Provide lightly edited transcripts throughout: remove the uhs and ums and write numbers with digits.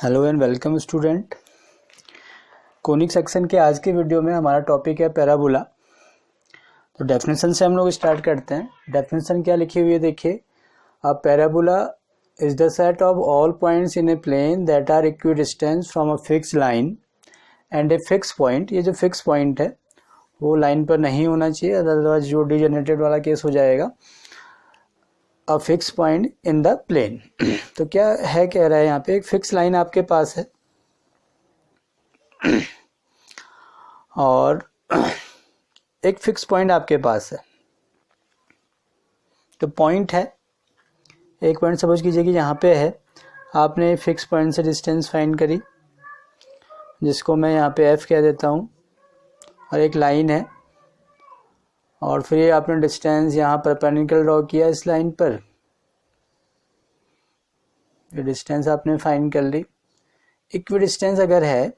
Hello and welcome student. Conic section के आज के वीडियो में हमारा टॉपिक है पैराबोला। तो डेफिनेशन से हम लोग स्टार्ट करते हैं। डेफिनेशन क्या लिखी हुई है देखिए। A parabola is the set of all points in a plane that are equidistance from a fix line and a fix point. ये जो फिक्स पॉइंट है वो लाइन पर नहीं होना चाहिए, अदरवाइज जो डिजेनरेटेड वाला केस हो जाएगा। A fix point in the plane. तो क्या है, कह रहा है यहाँ पे एक फिक्स लाइन आपके पास है और एक फिक्स पॉइंट आपके पास है। तो पॉइंट है, एक पॉइंट सपोज कीजिए कि यहाँ पे है, आपने फिक्स पॉइंट से डिस्टेंस फाइंड करी जिसको मैं यहाँ पे एफ कह देता हूँ, और एक लाइन है और फिर ये आपने डिस्टेंस यहाँ परपेंडिकुलर ड्रॉ किया इस लाइन पर। ये डिस्टेंस आपने फाइंड कर ली। इक्वी डिस्टेंस अगर है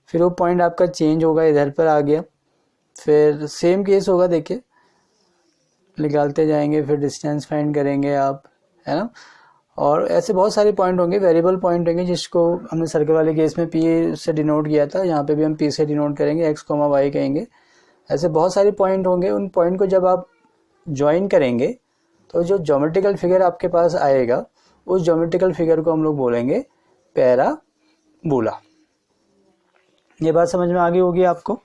फिर वो पॉइंट आपका चेंज होगा, इधर पर आ गया। फिर सेम केस होगा, देखिए निकालते जाएंगे, फिर डिस्टेंस फाइंड करेंगे आप, है ना। और ऐसे बहुत सारे पॉइंट होंगे, वेरिएबल पॉइंट होंगे, जिसको हमने सर्कल वाले केस में पी से डिनोट किया था, यहाँ पे भी हम पी से डिनोट करेंगे, एक्स कोमा वाई कहेंगे। ऐसे बहुत सारे पॉइंट होंगे। उन पॉइंट को जब आप ज्वाइन करेंगे तो जो ज्योमेट्रिकल फिगर आपके पास आएगा उस ज्योमेट्रिकल फिगर को हम लोग बोलेंगे पैराबोला। ये बात समझ में आ गई होगी आपको।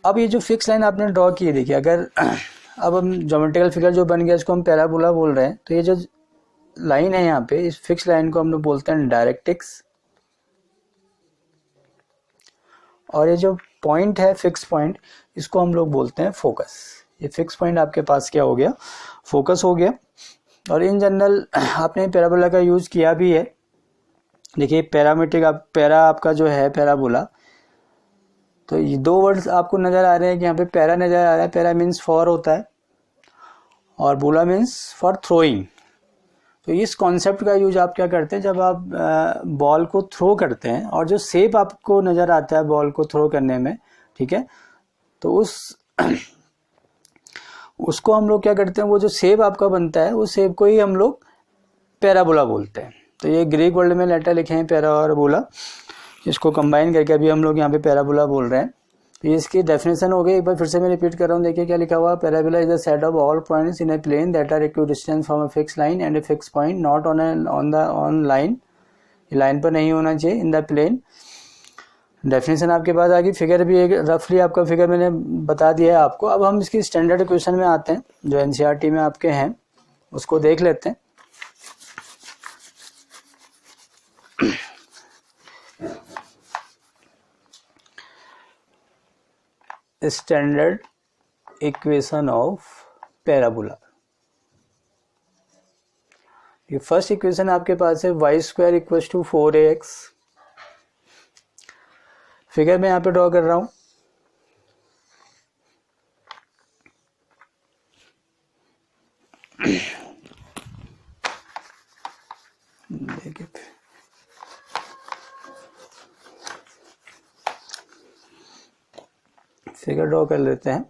अब ये जो फिक्स लाइन आपने ड्रॉ की है, देखिए अगर अब हम ज्योमेट्रिकल फिगर जो बन गया इसको हम पैराबोला बोल रहे हैं। तो ये जो लाइन है यहाँ पे, इस फिक्स लाइन को हम लोग बोलते हैं डायरेक्ट्रिक्स, और ये जो पॉइंट है फिक्स पॉइंट, इसको हम लोग बोलते हैं फोकस। ये फिक्स पॉइंट आपके पास क्या हो गया, फोकस हो गया। और इन जनरल आपने पैराबोला का यूज किया भी है। देखिए पैरामीट्रिक पैरा आपका जो है पैराबोला, तो ये दो वर्ड्स आपको नजर आ रहे हैं कि यहाँ पे पैरा नजर आ रहा है। पैरा मीन्स फॉर होता है और बोला मीन्स फॉर थ्रोइंग। तो इस कॉन्सेप्ट का यूज आप क्या करते हैं, जब आप बॉल को थ्रो करते हैं और जो शेप आपको नजर आता है बॉल को थ्रो करने में, ठीक है, तो उसको हम लोग क्या करते हैं, वो जो शेप आपका बनता है उस शेप को ही हम लोग पैराबोला बोलते हैं। तो ये ग्रीक वर्ड में लेटर लिखे हैं पैरा और बोला, इसको कंबाइन करके अभी हम लोग यहाँ पे पैराबोला बोल रहे हैं। तो इसकी डेफिनेशन हो गई। एक बार फिर से मैं रिपीट कर रहा हूँ, देखिए क्या लिखा हुआ। Parabola is the set of all points in a plane that are equidistance from a fix line and a fix point not on line. Line पर नहीं होना चाहिए, इन द प्लेन। डेफिनेशन आपके पास आ गई। फिगर भी एक रफली आपका फिगर मैंने बता दिया है आपको। अब हम इसकी स्टैंडर्ड इक्वेशन में आते हैं जो एनसीईआरटी में आपके हैं, उसको देख लेते हैं। Standard equation of parabola. ये फर्स्ट इक्वेशन आपके पास है y square equal to 4ax। Figure मैं यहाँ पे ड्रॉ कर रहा हूं। देखिए फिगर ड्रॉ कर लेते हैं।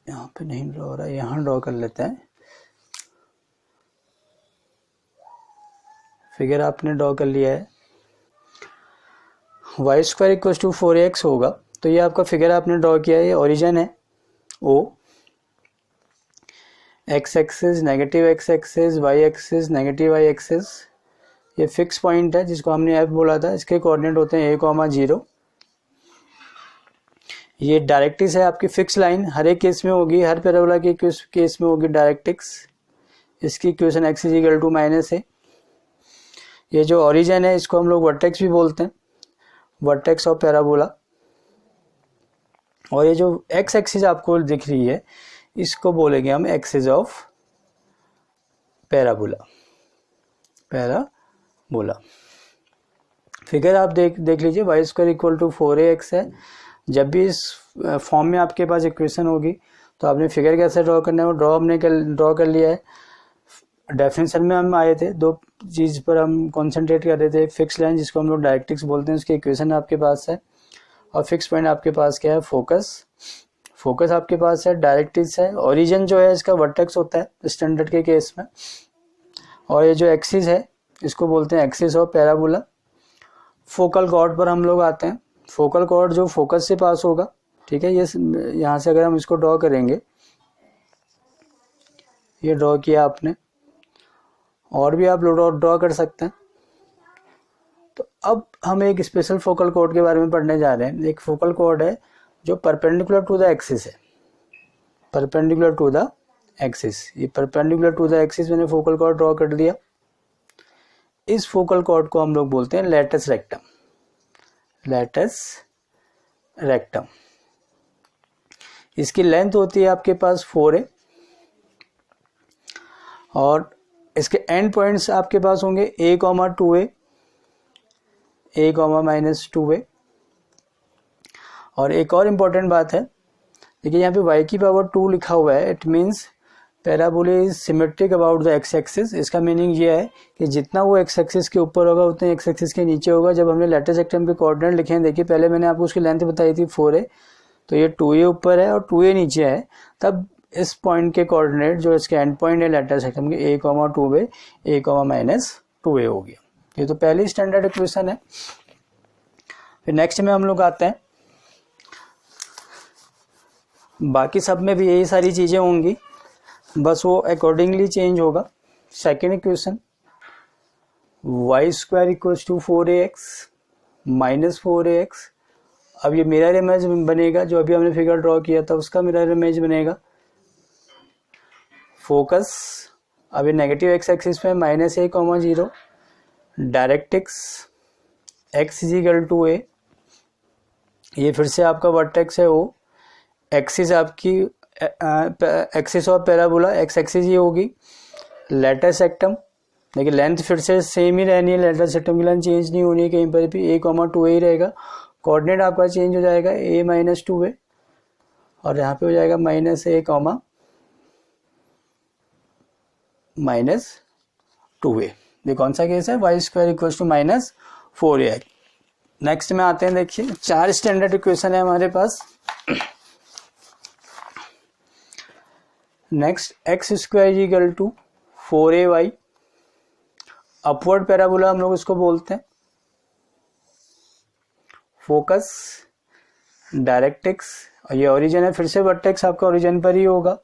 यहाँ पे नहीं ड्रॉ हो रहा है, यहाँ ड्रॉ कर लेते हैं। फिगर आपने ड्रॉ कर लिया है। Y square equal to 4ax होगा। तो ये आपका फिगर आपने ड्रॉ किया है। ये ओरिजिन है O, x axis negative x axis, y axis negative y axis. ये फिक्स पॉइंट है जिसको हमने F बोला था। इसके कोऑर्डिनेट होते हैं a,0। ये डायरेक्ट्रिक्स है आपकी फिक्स लाइन, हर एक केस में होगी, हर पैराबोला के केस में होगी डायरेक्ट्रिक्स। इसकी equation x equal to minus है। ये जो ओरिजिन है इसको हम लोग वर्टेक्स भी बोलते हैं, वर्टेक्स ऑफ पैराबोला। और ये जो x एक्सिस आपको दिख रही है इसको बोलेंगे हम axis of parabola, parabola. Figure आप देख लीजिए, Y square equal to 4ax है। जब भी इस फॉर्म में आपके पास इक्वेशन होगी तो आपने फिगर कैसे ड्रॉ करना है वो हमने ड्रॉ कर लिया है। डेफिनेशन में हम आए थे, दो चीज़ पर हम कंसंट्रेट कर रहे थे। फिक्स लाइन जिसको हम लोग डायरेक्ट्रिक्स बोलते हैं, उसकी इक्वेशन आपके पास है। और फिक्स पॉइंट आपके पास क्या है, फोकस आपके पास है, डायरेक्ट्रिक्स है। ओरिजिन जो है इसका वर्टेक्स होता है स्टैंडर्ड के केस में। और ये जो एक्सिस है इसको बोलते हैं axis of parabola. Focal cord पर हम लोग आते हैं। फोकल कॉर्ड जो फोकस से पास होगा, ठीक है, ये यहाँ से अगर हम इसको ड्रॉ करेंगे, ये ड्रॉ किया आपने, और भी आप ड्रॉ कर सकते हैं। तो अब हम एक स्पेशल फोकल कॉर्ड के बारे में पढ़ने जा रहे हैं। एक फोकल कॉर्ड है जो परपेंडिकुलर टू द एक्सिस है, परपेंडिकुलर टू द एक्सिस। ये परपेंडिकुलर टू द एक्सिस मैंने फोकल कॉर्ड ड्रॉ कर दिया। इस फोकल कॉर्ड को हम लोग बोलते हैं लेटस रेक्टम, लेटस रेक्टम। इसकी लेंथ होती है आपके पास 4a और इसके एंड पॉइंट्स आपके पास होंगे a, 2a, a, -2a। और एक और इम्पॉर्टेंट बात है, देखिए यहाँ पे y की पावर 2 लिखा हुआ है। It means parabola is symmetric about the x axis. इसका मीनिंग ये है कि जितना वो एक्स एक्सिस के ऊपर होगा उतने एक्स एक्सिस के नीचे होगा। जब हमने लेटस रेक्टम के कोऑर्डिनेट लिखे हैं, देखिए पहले मैंने आपको उसकी लेंथ बताई थी 4a, तो ये 2a ऊपर है और 2a नीचे है। तब इस पॉइंट के कोऑर्डिनेट जो इसके एंड पॉइंट है लेटस रेक्टम के a, 2a, a, -2a हो गया। ये तो पहली स्टैंडर्ड इक्वेशन है। फिर नेक्स्ट में हम लोग आते हैं, बाकी सब में भी यही सारी चीजें होंगी, बस वो अकॉर्डिंगली चेंज होगा। Second equation y² = 4ax -4ax। अब ये मिरर इमेज बनेगा, जो अभी हमने फिगर ड्रॉ किया था उसका मिरर इमेज बनेगा। फोकस अभी नेगेटिव एक्स एक्सिस पे -a, 0। Directrix x = a। ये फिर से आपका वर्टेक्स है o। एक्सिस आपकी axis of parabola X axis ही होगी। लेटस रेक्टम, देखिए लेंथ फिर से सेम ही रहनी है, लेटस रेक्टम की लेंथ चेंज नहीं होनी है कहीं पर भी, a, 2a ही रहेगा। कोऑर्डिनेट आपका चेंज हो जाएगा a -2a और यहाँ पे हो जाएगा -a, -2a। ये कौन सा केस है? y² = -4a। नेक्स्ट में आते हैं, देखिए 4 स्टैंडर्ड इक्वेशन है हमारे पास। Next x² = 4ay। Upward parabola हम लोग इसको बोलते हैं। फोकस, डायरेक्ट्रिक्स, और ये ओरिजिन है, फिर से वर्टेक्स आपका ओरिजिन पर ही होगा।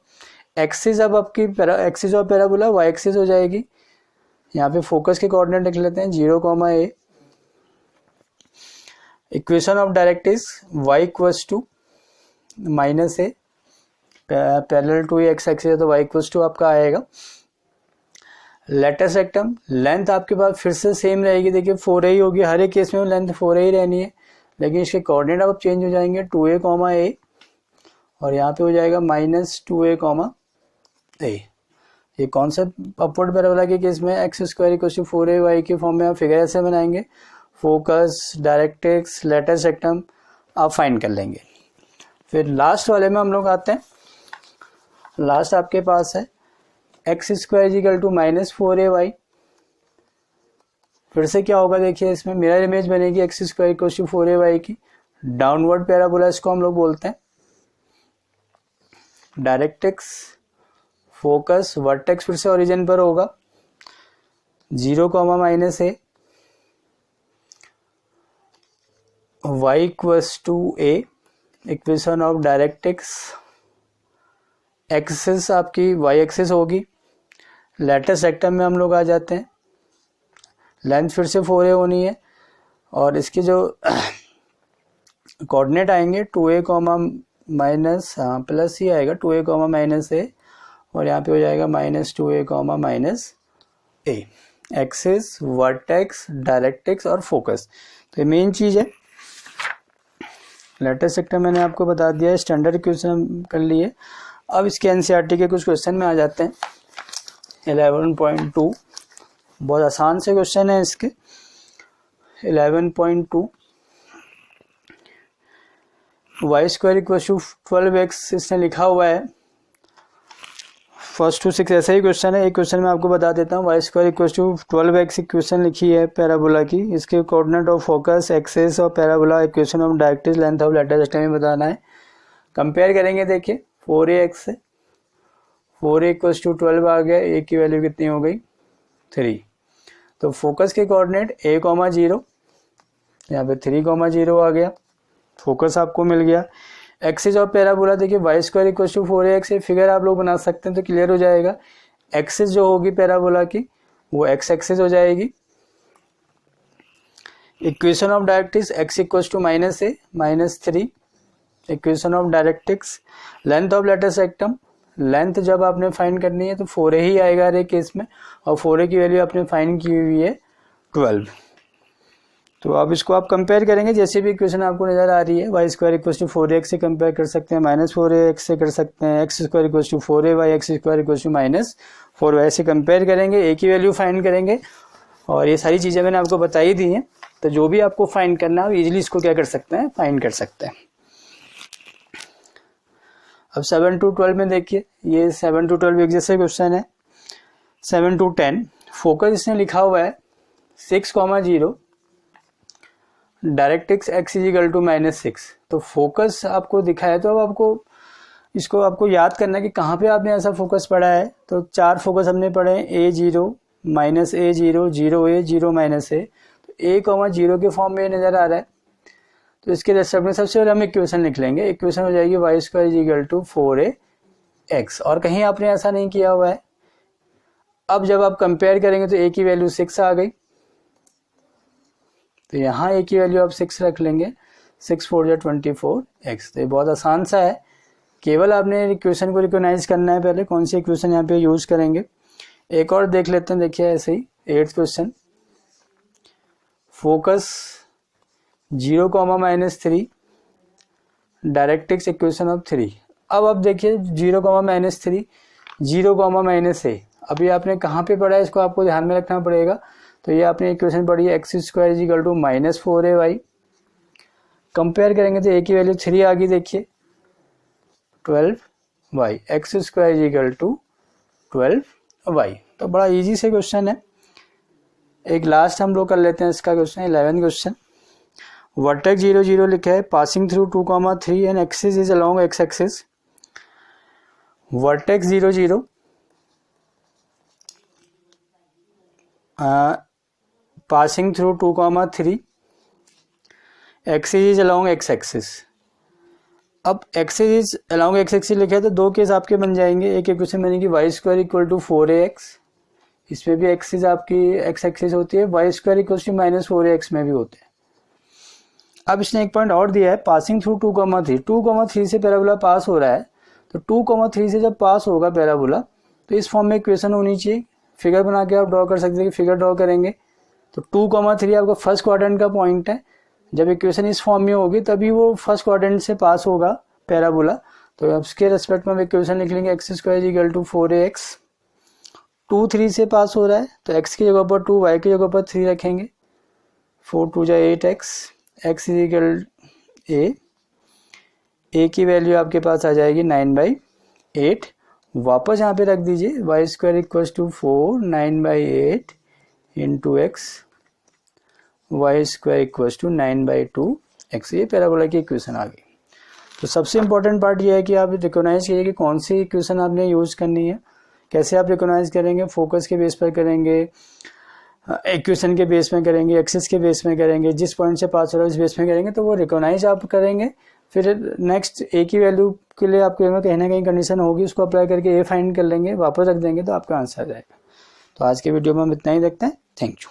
एक्सिस अब आपकी axis of parabola y axis हो जाएगी। यहाँ पे फोकस के कोऑर्डिनेट लिख लेते हैं 0, a। Equation of directrix y = -a, parallel to x axis है तो y = आपका आएगा। लेटस रेक्टम, लेंथ आपके पास फिर से सेम रहेगी, देखिए 4a ही होगी, हर एक केस में लेंथ 4a ही रहनी है, लेकिन इसके कोऑर्डिनेट अब चेंज हो जाएंगे 2a, a और यहाँ पे हो जाएगा -2a, a। ये कौन सा अपवर्ड पैराबोला के केस में x² = 4ay के फॉर्म में आप फिगर ऐसे बनाएंगे। फोकस, डायरेक्ट्रिक्स, लेटस रेक्टम आप फाइंड कर लेंगे। फिर लास्ट वाले में हम लोग आते हैं। लास्ट आपके पास है x² = -4ay। फिर से क्या होगा, देखिए इसमें मिरर इमेज बनेगी x² = 4ay की। डाउनवर्ड पैराबोला इसको हम लोग बोलते हैं। डायरेक्ट्रिक्स, फोकस, वर्टेक्स फिर से ओरिजिन पर होगा 0, -a। y = a। Equation of directrix, axis आपकी y एक्सिस होगी। लेटस रेक्टम में हम लोग आ जाते हैं। लेंथ फिर से 4a होनी है और इसके जो कोऑर्डिनेट आएंगे 2a, प्लस ही आएगा 2a, -a और यहाँ पे हो जाएगा -2a, -a। Axis, vertex, directrix और फोकस, तो ये मेन चीज है। लेटस रेक्टम मैंने आपको बता दिया, स्टैंडर्ड इक्वेशन कर लिए। अब इसके एनसीईआरटी के कुछ क्वेश्चन में आ जाते हैं। 11.2 बहुत आसान से क्वेश्चन है इसके। 11.2 y² = 12x इसने लिखा हुआ है। 1 to 6 ऐसा ही क्वेश्चन है। एक क्वेश्चन में आपको बता देता हूँ। y² = 12x इक्वेशन लिखी है पैराबोला की। इसके कोऑर्डिनेट ऑफ फोकस, एक्सिस और parabola, equation of directrix, length of latus rectum में बताना है। कंपेयर करेंगे, देखिए 4ax से 4a = 12 आ गया, a की वैल्यू कितनी हो गई 3। तो फोकस के कोऑर्डिनेट a,0, यहाँ पे 3,0 आ गया, फोकस आपको मिल गया। एक्सिस ऑफ पैराबोला देखिए y² = 4ax, फिगर आप लोग बना सकते हैं तो क्लियर हो जाएगा। एक्सिस जो होगी पैराबोला की वो x एक्सिस हो जाएगी। Equation of directrix x = -a -3। Equation of directrix. Length of latus rectum, length जब आपने फाइंड करनी है तो 4a ही आएगा हर एक केस में, और 4a की वैल्यू आपने फाइंड की हुई है 12। तो अब इसको आप कंपेयर करेंगे, जैसे भी इक्वेशन आपको नजर आ रही है y² = 4ax से कंपेयर कर सकते हैं, -4ax से कर सकते हैं, x² = 4ay, x² = -4y से कंपेयर करेंगे, a की वैल्यू फाइंड करेंगे। और ये सारी चीज़ें मैंने आपको बताई दी हैं, तो जो भी आपको फाइंड करना है इजीली इसको क्या कर सकते हैं, फाइंड कर सकते हैं। अब 7 to 12 में देखिए, ये 7 to 12 एक जैसे क्वेश्चन है। 7 to 10 फोकस इसने लिखा हुआ है 6,0, डायरेक्ट्रिक्स x = -6। तो फोकस आपको दिखा है, तो अब आपको इसको आपको याद करना है कि कहाँ पे आपने ऐसा फोकस पढ़ा है। तो 4 फोकस हमने पढ़े हैं, a0 -a0 0a 0 -a। तो a,0 के फॉर्म में नजर आ रहा है, तो इसके रेस्पेक्ट में सबसे पहले हम इक्वेशन लिख लेंगे। इक्वेशन हो जाएगी y² = 4ax, और कहीं आपने ऐसा नहीं किया हुआ है। अब जब आप कंपेयर करेंगे तो a की वैल्यू 6 आ गई, तो यहाँ a की वैल्यू आप 6 रख लेंगे, 6 4 = 24x। तो ये बहुत आसान सा है, केवल आपने इक्वेशन को रिकॉग्नाइज करना है पहले, कौन सी इक्वेशन यहाँ पे यूज करेंगे। एक और देख लेते हैं, देखिए ऐसे ही 8th question. Focus 0, -3, directrix equation of 3। अब देखिए 0, -3, 0, -a। अभी आपने कहाँ पे पढ़ा है, इसको आपको ध्यान में रखना पड़ेगा। तो ये आपने इक्वेशन पढ़ी है x² = -4ay। कंपेयर करेंगे तो a की वैल्यू 3 आ गई, देखिए 12y, x² = 12y। तो बड़ा इजी से क्वेश्चन है। एक लास्ट हम लोग कर लेते हैं इसका क्वेश्चन, 11th क्वेश्चन। वर्टेक्स 0 0 लिखा है, passing through 2,3 and axis is along x axis. Vertex 0 0 passing through 2,3, axis is along x axis. अब axis is along x axis लिखा है तो दो केस आपके बन जाएंगे। एक इक्वेशन बनेगी y² = 4ax, इसमें भी एक्सिस आपकी x एक्सिस होती है, y² = -4ax में भी होते हैं। अब इसने एक पॉइंट और दिया है, पासिंग थ्रू 2,3, 2,3 से पैराबोला पास हो रहा है। तो 2,3 से जब पास होगा पैराबोला तो इस फॉर्म में इक्वेशन होनी चाहिए। फिगर बना के आप ड्रॉ कर सकते हैं, कि फिगर ड्रॉ करेंगे तो 2,3 आपका फर्स्ट क्वाड्रेंट का पॉइंट है। जब इक्वेशन इस फॉर्म में होगी तभी वो फर्स्ट क्वाड्रेंट से पास होगा पैराबोला। तो उसके रेस्पेक्ट में हम इक्वेशन लिख लेंगे x² = 4ax। 2 3 से पास हो रहा है तो x की जगह पर 2, y की जगह पर 3 रखेंगे, 4 2 = 8x, x = a की वैल्यू आपके पास आ जाएगी 9/8। वापस यहाँ पे रख दीजिए, y² = 4 9/8 × x, y² = 9/2x। ये पैराबोला की इक्वेशन आ गई। तो सबसे इंपॉर्टेंट पार्ट ये है कि आप रिकॉग्नाइज कीजिए कि कौन सी इक्वेशन आपने यूज करनी है। कैसे आप रिकॉग्नाइज करेंगे, फोकस के बेस पर करेंगे, इक्वेशन के बेस में करेंगे, एक्सिस के बेस में करेंगे, जिस पॉइंट से पास हो रहा है उस बेस में करेंगे, तो वो रिकॉग्नाइज आप करेंगे। फिर नेक्स्ट a की वैल्यू के लिए आपके में कहीं ना कहीं कंडीशन होगी, उसको अप्लाई करके a फाइंड कर लेंगे, वापस रख देंगे तो आपका आंसर आ जाएगा। तो आज के वीडियो में हम इतना ही देखते हैं। Thank you.